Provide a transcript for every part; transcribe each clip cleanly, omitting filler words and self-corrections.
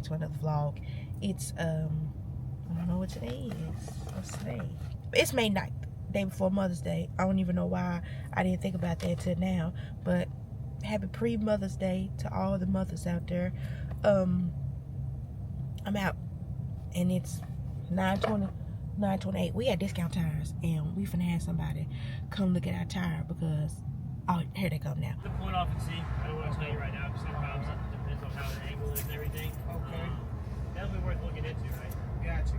back to another vlog. It's I don't know what today is. What's today? It's May 9th, day before Mother's Day. I don't even know why I didn't think about that till now, but happy pre-Mother's Day to all the mothers out there. I'm out and it's 9:28. We had discount tires and we finna have somebody come look at our tire because here they come now. Pull it off and see. I don't want to tell you right now because sometimes it depends on how the angle is and everything. Okay. Definitely worth looking into, right? Gotcha.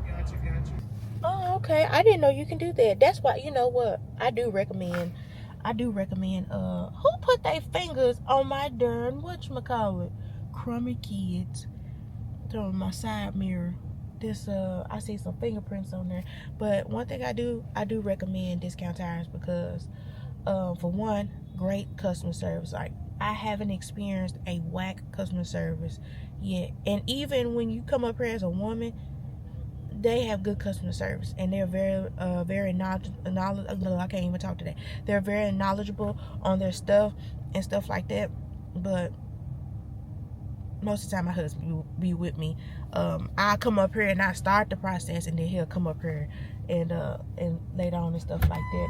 Oh, okay. I didn't know you can do that. That's why, you know what? I do recommend who put their fingers on my darn whatchamacallit? Crummy kids. Throwing my side mirror. This I see some fingerprints on there. But one thing I do recommend discount tires because for one, great customer service. Like I haven't experienced a whack customer service yet. And even when you come up here as a woman, they have good customer service and they're very knowledgeable. I can't even talk today. They're very knowledgeable on their stuff and stuff like that. But most of the time my husband will be with me. I come up here and I start the process and then he'll come up here and lay down and stuff like that.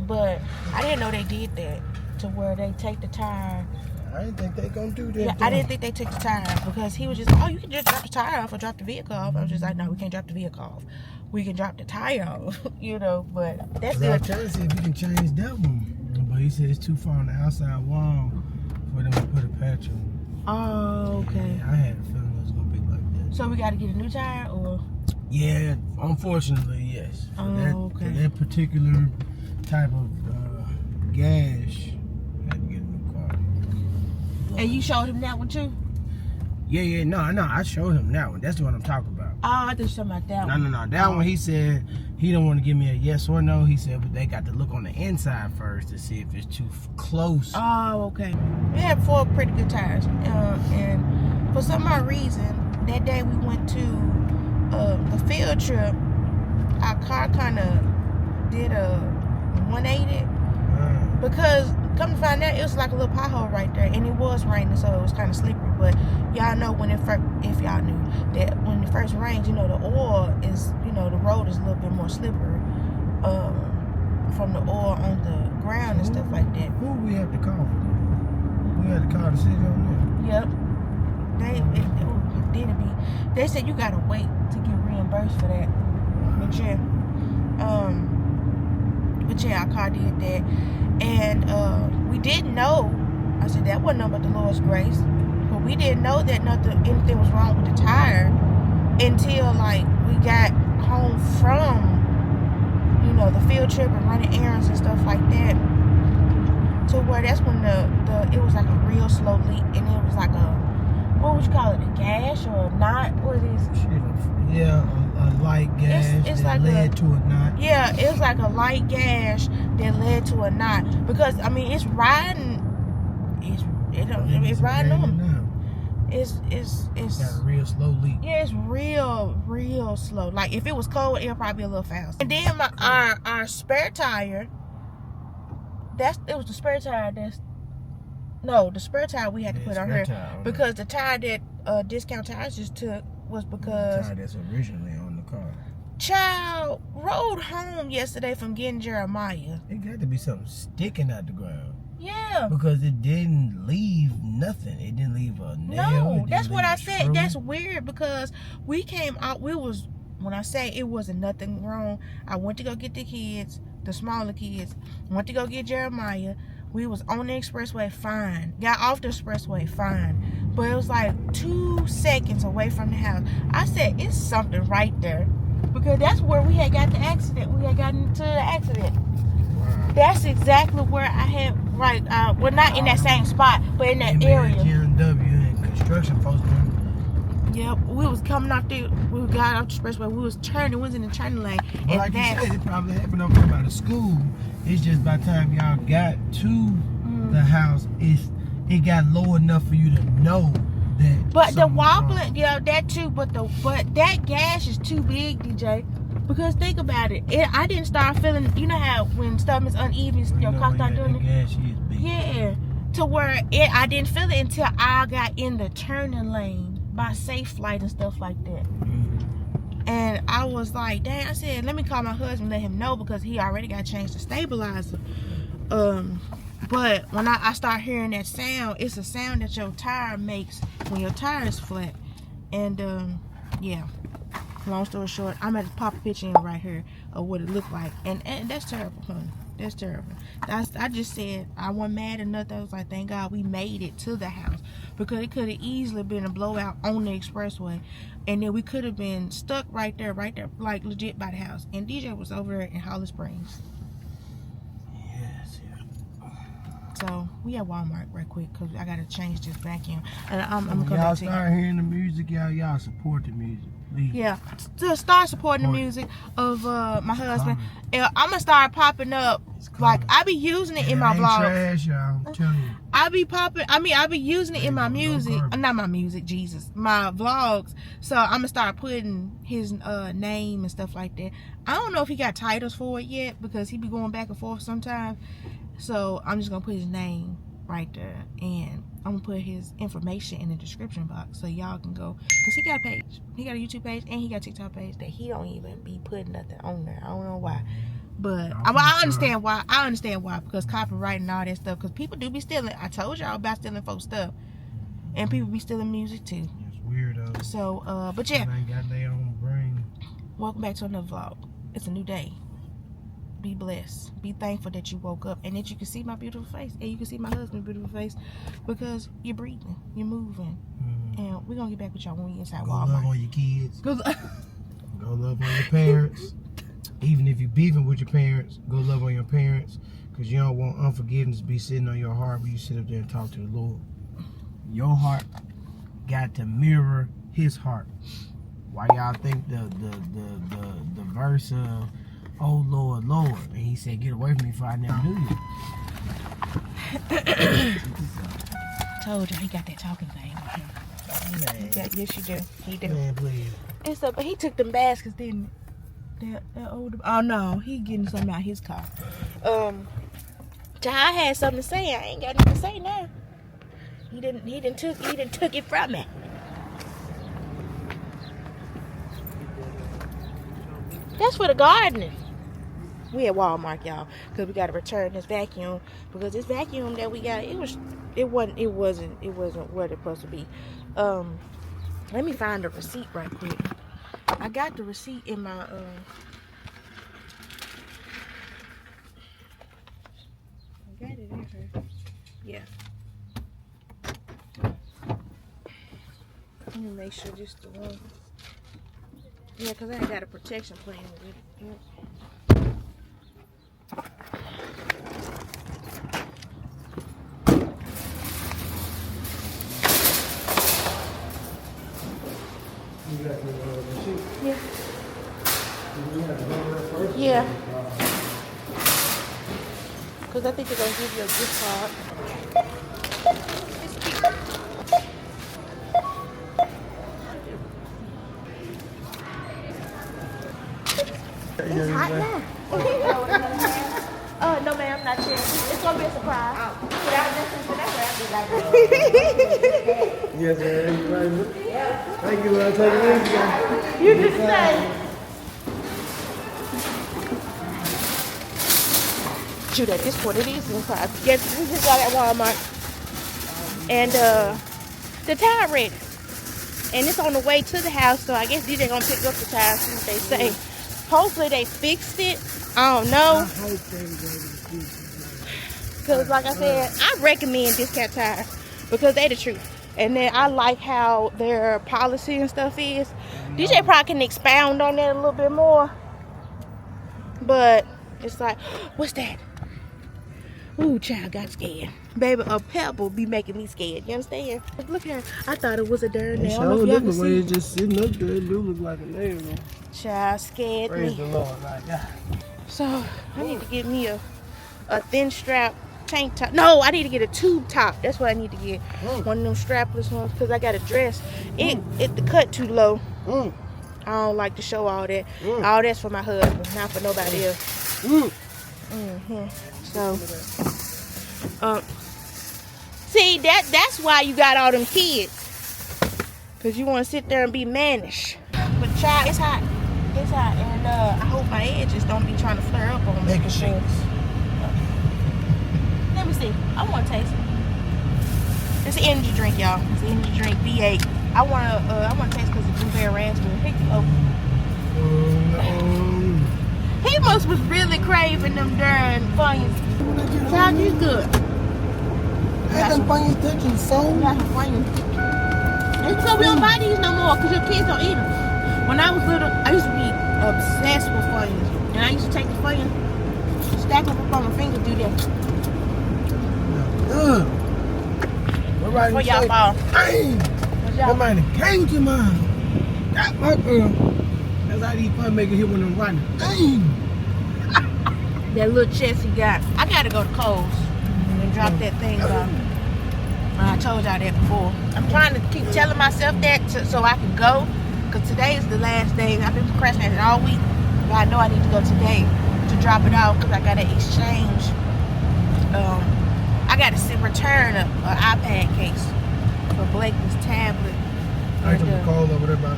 But I didn't know they did that to where they take the tire. I didn't think they gonna do that. Yeah, I didn't think they took the tire off because he was just like, oh, you can just drop the tire off or drop the vehicle off. I was just like, no, we can't drop the vehicle off. We can drop the tire off, you know, but that's good. good. I'm trying to see if you can change that one. But he said it's too far on the outside wall for them to put a patch on. Oh, okay. Yeah, I had a feeling it was gonna be like that. So we got to get a new tire or? Yeah, unfortunately, yes. For okay. For that particular type of gash, I had to get a new car. And you showed him that one too? Yeah, no, I showed him that one. That's the one I'm talking about. Oh, I thought you were talking about that one. No. That one, he said he don't want to give me a yes or no. He said, but they got to look on the inside first to see if it's too close. Oh, okay. We had 4 pretty good tires. And for some odd reason, that day we went to the field trip, our car kind of did a 180 because come to find out it was like a little pothole right there and it was raining, so it was kind of slippery. But y'all know when if y'all knew that when it first rains, you know, the oil is, you know, the road is a little bit more slippery from the oil on the ground and stuff like that. Who we have to call for that? We had to call the city on Yep. They said you gotta wait to get reimbursed for that. But yeah, our car did that. And we didn't know, I said that wasn't nothing but the Lord's grace. But we didn't know that anything was wrong with the tire until like we got home from, you know, the field trip and running errands and stuff like that. To where that's when it was like a real slow leak and it was like what would you call it, a gash or a knot? What is it? Yeah, a light gash it's that like led to a knot. Yeah, it's like a light gash that led to a knot. Because, I mean, it's riding. It's riding on. It's got a real slow leak. Yeah, it's real slow. Like, if it was cold, it'll probably be a little faster. And then our spare tire, it was the spare tire the spare tire we had to put on here. Because the tire that Discount Tires just took was because... The tire that's originally on the car. Child rode home yesterday from getting Jeremiah. It got to be something sticking out the ground. Yeah. Because it didn't leave nothing. It didn't leave a nail. No, that's what I said. That's weird because we came out, when I say it wasn't nothing wrong, I went to go get the kids, the smaller kids, went to go get Jeremiah. We was on the expressway, fine. Got off the expressway, fine. But it was like 2 seconds away from the house. I said, it's something right there. Because that's where we had got the accident. We had gotten into the accident. Wow. That's exactly where I had, well, not in that same spot, but in that area. GMW and construction folks. Yep, we was coming off we got off the expressway. We was in the turning lane. Well, like you said, it probably happened over there by the school. It's just by the time y'all got to the house, it got low enough for you to know that. But the wobbling, yeah, that too. But that gash is too big, DJ. Because think about it, I didn't start feeling. You know how when stuff is uneven, your car start doing it. Gash is big. Yeah, to where I didn't feel it until I got in the turning lane. by Safe Flight and stuff like that. And I was like, dang, I said, let me call my husband, let him know, because he already got changed to stabilizer. But when I start hearing that sound, it's a sound that your tire makes when your tire is flat. And yeah, long story short, I'm going to pop a picture in right here of what it looked like. And that's terrible, honey. That's terrible. I just said I wasn't mad or nothing. I was like, thank God we made it to the house, because it could have easily been a blowout on the expressway, and then we could have been stuck right there, like legit by the house. And DJ was over there in Holly Springs. Yes, yeah. So we at Walmart right quick because I gotta change this vacuum. And I'm gonna When come y'all back to you. start hearing the music, y'all support the music, please. Yeah, to start supporting the music of my husband. I'm gonna start popping up. Like I be using it in my vlogs. Trash, y'all. I'm telling you. I be using it in my music. Not my music, Jesus. My vlogs. So I'm gonna start putting his name and stuff like that. I don't know if he got titles for it yet, because he be going back and forth sometimes. So I'm just gonna put his name right there, and I'm gonna put his information in the description box so y'all can go, because he got a page. He got a YouTube page and he got a TikTok page that he don't even be putting nothing on there. I don't know why. But I understand why. I understand why, because copyright and all that stuff. Because people do be stealing. I told y'all about stealing folks' stuff, and people be stealing music too. It's weirdo. So, but yeah. They got their own brain. Welcome back to another vlog. It's a new day. Be blessed. Be thankful that you woke up and that you can see my beautiful face, and you can see my husband's beautiful face, because you're breathing, you're moving, and we're gonna get back with y'all when we inside Walmart. Go love on your kids. Go love on your parents. Even if you're beefing with your parents, go love on your parents, because you don't want unforgiveness to be sitting on your heart when you sit up there and talk to the Lord. Your heart got to mirror his heart. Why y'all think the verse of, oh Lord, Lord, and he said, get away from me for I never knew you. Told you he got that talking thing with him. Yes, you do. He do. Man, please. And so, but he took them baskets, didn't he? That old, oh no, he getting something out of his car. I had something to say. I ain't got nothing to say now. He didn't took it from me. That's for the gardening. We at Walmart, y'all, because we got to return this vacuum, because this vacuum that we got, it wasn't what it's supposed to be. Let me find the receipt right quick. I got the receipt in my I got it in here. Yeah. Let me make sure this the one. Yeah, because I got a protection plan with it. Yep. Yeah. Yeah. Because I think they're going to give you a gift card. It's hot now. No ma'am, not yet. It's going to be a surprise. Yes, sir. Thank you, Lord. Take it easy, guys. You just say. Shoot, at this point, it is inside. Yes, we just got at Walmart. And the tire ready. And it's on the way to the house, so I guess DJ gonna pick up the tire, see what they say. Hopefully they fixed it. I don't know. Because like I said, I recommend Discount Tire because they the truth. And then I like how their policy and stuff is. DJ probably can expound on that a little bit more. But it's like, what's that? Ooh, child got scared. Baby, a pebble be making me scared. You understand? Look at her. I thought it was a darn nail. I don't know if y'all can see. It's just sitting up there. It do look like a nail. Child scared me. Praise the Lord. Like that. So, I need to get me a thin strap tank top. No, I need to get a tube top. That's what I need to get. One of them strapless ones, because I got a dress. It the cut too low. I don't like to show all that. All that's for my husband, not for nobody else. So, see, that's why you got all them kids. Cause you want to sit there and be mannish. But child, it's hot. It's hot, and I hope my edges don't be trying to flare up on me. Make a shake. Let me see. I want to taste it. It's an energy drink, y'all. It's an energy drink, V8. I want to taste because it's blueberry raspberry. He must was really craving them darn Funyuns. Child, you good. I had them Funyuns touching so. Got some Funyuns. And so we don't buy these no more because your kids don't eat them. When I was little, I used to be obsessed with Funyuns. And I used to take the Funyuns, stack them up on my fingers, do that. For y'all fall. Dang! Somebody came to mine. Got my girl. That's how these fun makers hit when I'm riding. Dang! That little chest he got. I gotta go to Kohl's and drop that thing off. I told y'all that before. I'm trying to keep telling myself that so I can go. Because today is the last day. I've been procrastinating all week. But I know I need to go today to drop it off because I gotta exchange. I gotta return an iPad case for Blake's tablet. I took a call over there by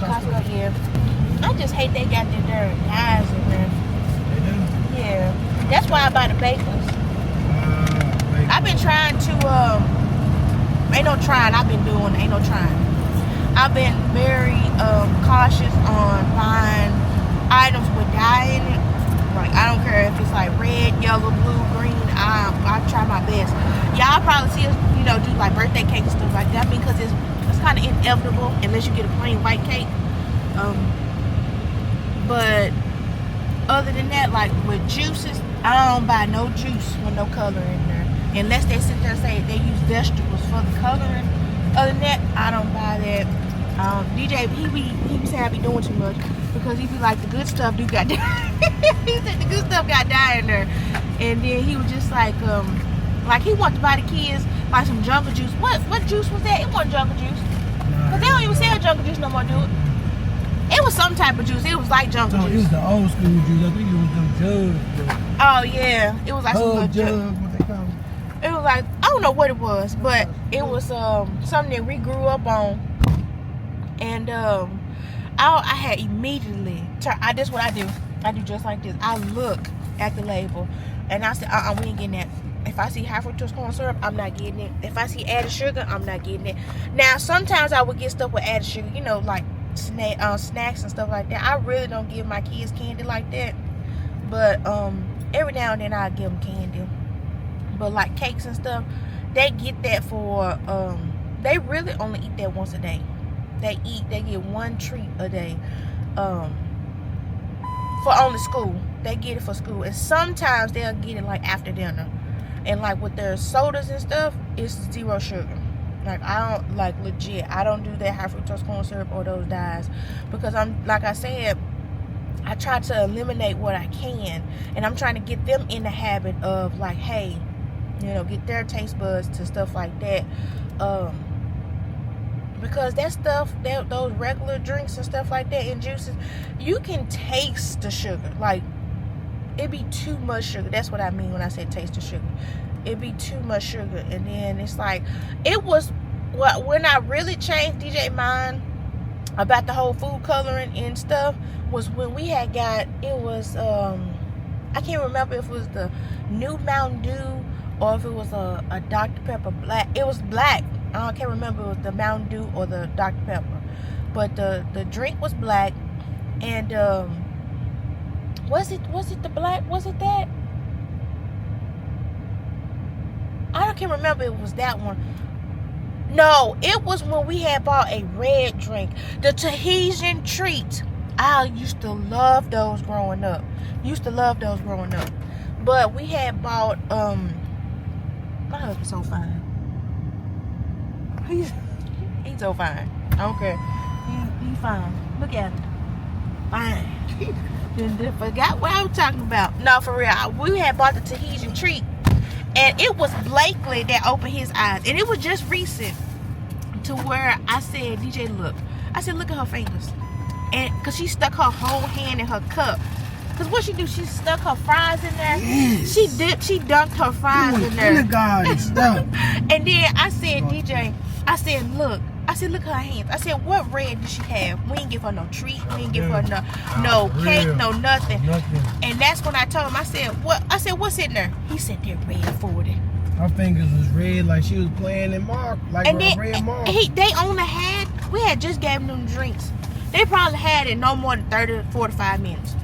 Costco, yeah. I just hate they got their dirty eyes in there. They do? Yeah. That's why I buy the bacons. I've been trying to, ain't no trying, I've been doing, ain't no trying. I've been very cautious on buying items with dye in it. Like, I don't care if it's like red, yellow, blue, green, I try my best. Y'all probably see us, do like birthday cake and stuff like that because it's kind of inevitable unless you get a plain white cake. But other than that, like with juices, I don't buy no juice with no color in there. Unless they sit there and say they use vegetables for the coloring. Other than that, I don't buy that. DJ, he be saying I be doing too much because he be like, the good stuff do got dye. He said the good stuff got dye in there. And then he was just like he wanted to buy the kids like some jungle juice. What juice was that? It wasn't jungle juice. Because they don't even sell jungle juice no more, do it. It was some type of juice. It was like jungle juice. It was the old school juice. I think it was them jugs. Oh, yeah. It was like some jugs, what they call them. It was like, I don't know what it was, but it was something that we grew up on. And I had immediately this is what I do. I do just like this. I look at the label and I said, we ain't getting that. If I see high fructose corn syrup, I'm not getting it. If I see added sugar, I'm not getting it. Now, sometimes I would get stuff with added sugar, like snacks and stuff like that. I really don't give my kids candy like that. But every now and then I give them candy. But like cakes and stuff, they get that for they really only eat that once a day. They get one treat a day for only school. They get it for school, and sometimes they'll get it like after dinner. And like with their sodas and stuff, it's 0 sugar. Like I don't legit. I don't do that high fructose corn syrup or those dyes because like I said, I try to eliminate what I can, and I'm trying to get them in the habit of like, hey, get their taste buds to stuff like that. Because that stuff, those regular drinks and stuff like that and juices, you can taste the sugar. Like, it'd be too much sugar. That's what I mean when I say taste the sugar. It'd be too much sugar. And then it's like, it was, when I really changed DJ mind about the whole food coloring and stuff, was when we had got, it was, I can't remember if it was the new Mountain Dew or if it was a Dr. Pepper black. It was black. I can't remember if it was the Mountain Dew or the Dr. Pepper. But the drink was black. And was it the black? Was it that? I can't remember if it was that one. No, it was when we had bought a red drink. The Tahitian treat. I used to love those growing up. But we had bought my husband's so fine. He's so fine. I don't care. He's fine. Look at him. Fine. Forgot what I was talking about. No, for real. We had bought the Tahitian treat. And it was Blakely that opened his eyes. And it was just recent to where I said, DJ, look. I said, look at her fingers. And because she stuck her whole hand in her cup. Because what she do, she stuck her fries in there. Yes. She dunked her fries in there. Stuff. And then I said, DJ, I said, look, I said, look at her hands. I said, what red did she have? We ain't give her no treat. We ain't give her no cake, no nothing. And that's when I told him, I said, what? I said, what's in there? He said, they're red 40. Her fingers was red like she was playing in mark, like and a then, red mark. They only had, we had just gave them drinks. They probably had it no more than 30 to 45 minutes.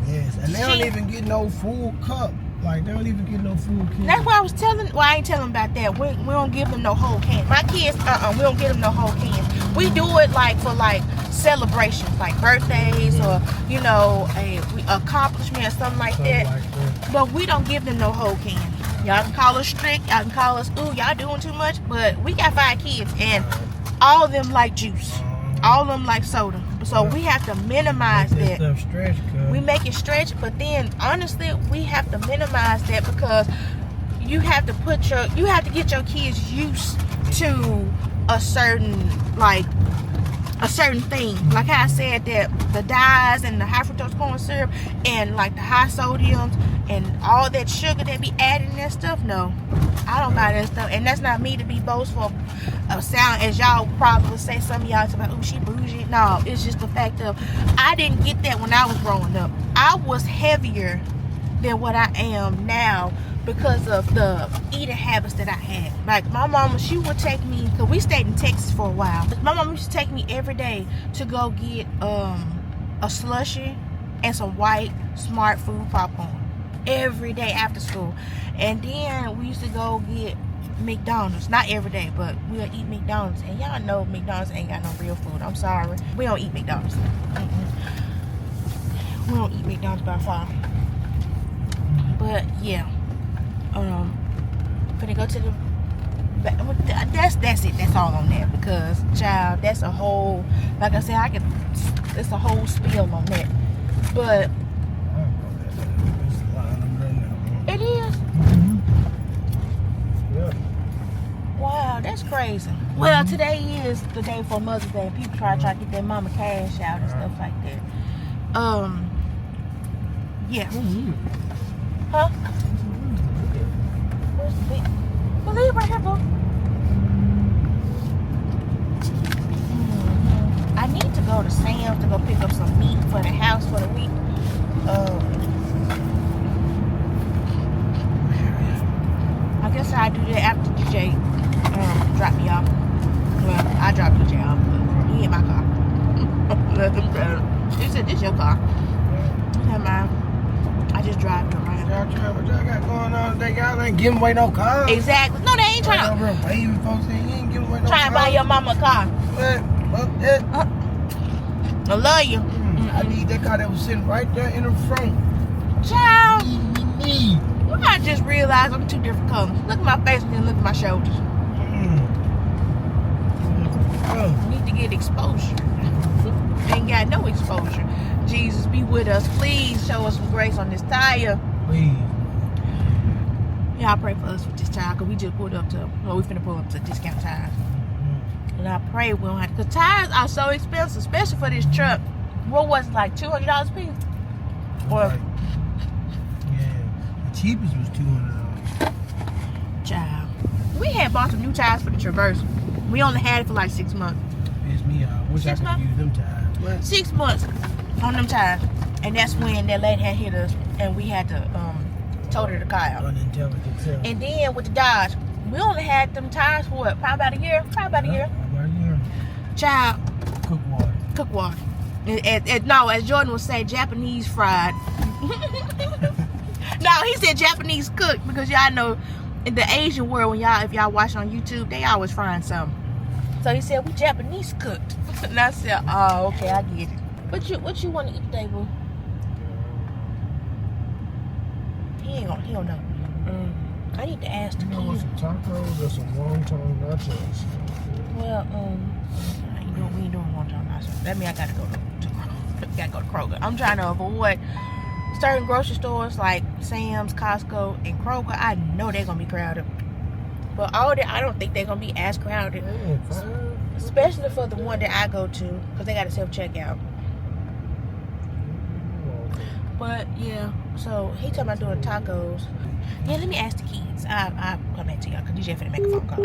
Yes, and they don't even get no full cup. Like, they don't even get no full can. That's why I was telling, well, I ain't telling about that. We don't give them no whole can. My kids, we don't give them no whole can. We do it like for like celebrations, like birthdays or, you know, a accomplishment or something like that. But we don't give them no whole can. Y'all can call us strict. Y'all can call us, ooh, y'all doing too much. But we got 5 kids, and all of them like juice. All of them like soda. So we have to minimize that. Stretch, we make it stretch, but then honestly, we have to minimize that because you have to get your kids used to a certain thing. Like how I said that the dyes and the high fructose corn syrup and like the high sodiums and all that sugar that be adding that stuff. No, I don't buy that stuff. And that's not me to be boastful of sound, as y'all probably would say. Some of y'all talk about, oh, she bougie. No, it's just the fact of I didn't get that when I was growing up. I was heavier than what I am now because of the eating habits that I had. Like my mama, she would take me, because we stayed in Texas for a while. My mama used to take me every day to go get a slushie and some white Smart Food popcorn every day after school. And then we used to go get McDonald's. Not every day, but we'll eat McDonald's. And y'all know McDonald's ain't got no real food. I'm sorry. We don't eat McDonald's. We don't eat McDonald's by far. But yeah. Gonna go to the that's it. That's all on that, because child, that's a whole, like I said, it's a whole spiel on that. But it is. Yeah. Wow, that's crazy. Well, today is the day for Mother's Day. People try to get their mama cash out and stuff like that. Yeah. Huh? Where's the big? Well, leave right here, boo. I need to go to Sam's to go pick up some meat for the house for the week. I guess I'll do that after DJ drop me off. Well, I drop DJ off, but he in my car. She said, this your car. Never mind. I just drive it around. What y'all got going on today? Y'all ain't giving away no cars. Exactly. No, they ain't trying to. Waving folks, they ain't giving away no Trying to buy your mama a car. I love you. I need that car that was sitting right there in the front. Child. I just realized I'm 2 different colors. Look at my face and then look at my shoulders. Need to get exposure. Ain't got no exposure. Jesus, be with us. Please show us some grace on this tire. Please. Y'all pray for us with this tire, because we just pulled up to, well, we finna pull up to discount tires. And I pray we don't have to, because tires are so expensive, especially for this truck. What was it, like $200 a piece? Or, right. Yeah, the cheapest was $200. child. We had bought some new tires for the Traverse. We only had it for like 6 months. Piss me off. Wish I could use them tires. What? 6 months on them tires. And that's when that lady had hit us and we had to total the car out. Unintelligent self. And then with the Dodge, we only had them tires for what? Probably about a year. About a year. Child. Cook water. No, as Jordan would say, Japanese fried. No, he said Japanese cooked, because y'all know in the Asian world, when if y'all watch on YouTube, they always frying something. So he said, we Japanese cooked. And I said, oh, okay, I get it. What you want to eat today, boo? He don't know. I need to ask the You want kids. some tacos or some wonton nachos? Well, we ain't doing wonton nachos. That means I gotta go to Kroger. I'm trying to avoid certain grocery stores like Sam's, Costco, and Kroger. I know they're gonna be crowded. But all that, I don't think they're gonna be as crowded. Especially for the one that I go to, because they got a self-checkout. But yeah, so he talking about doing tacos. Yeah, let me ask the kids. I'll come back to y'all, because DJ finna make a phone call.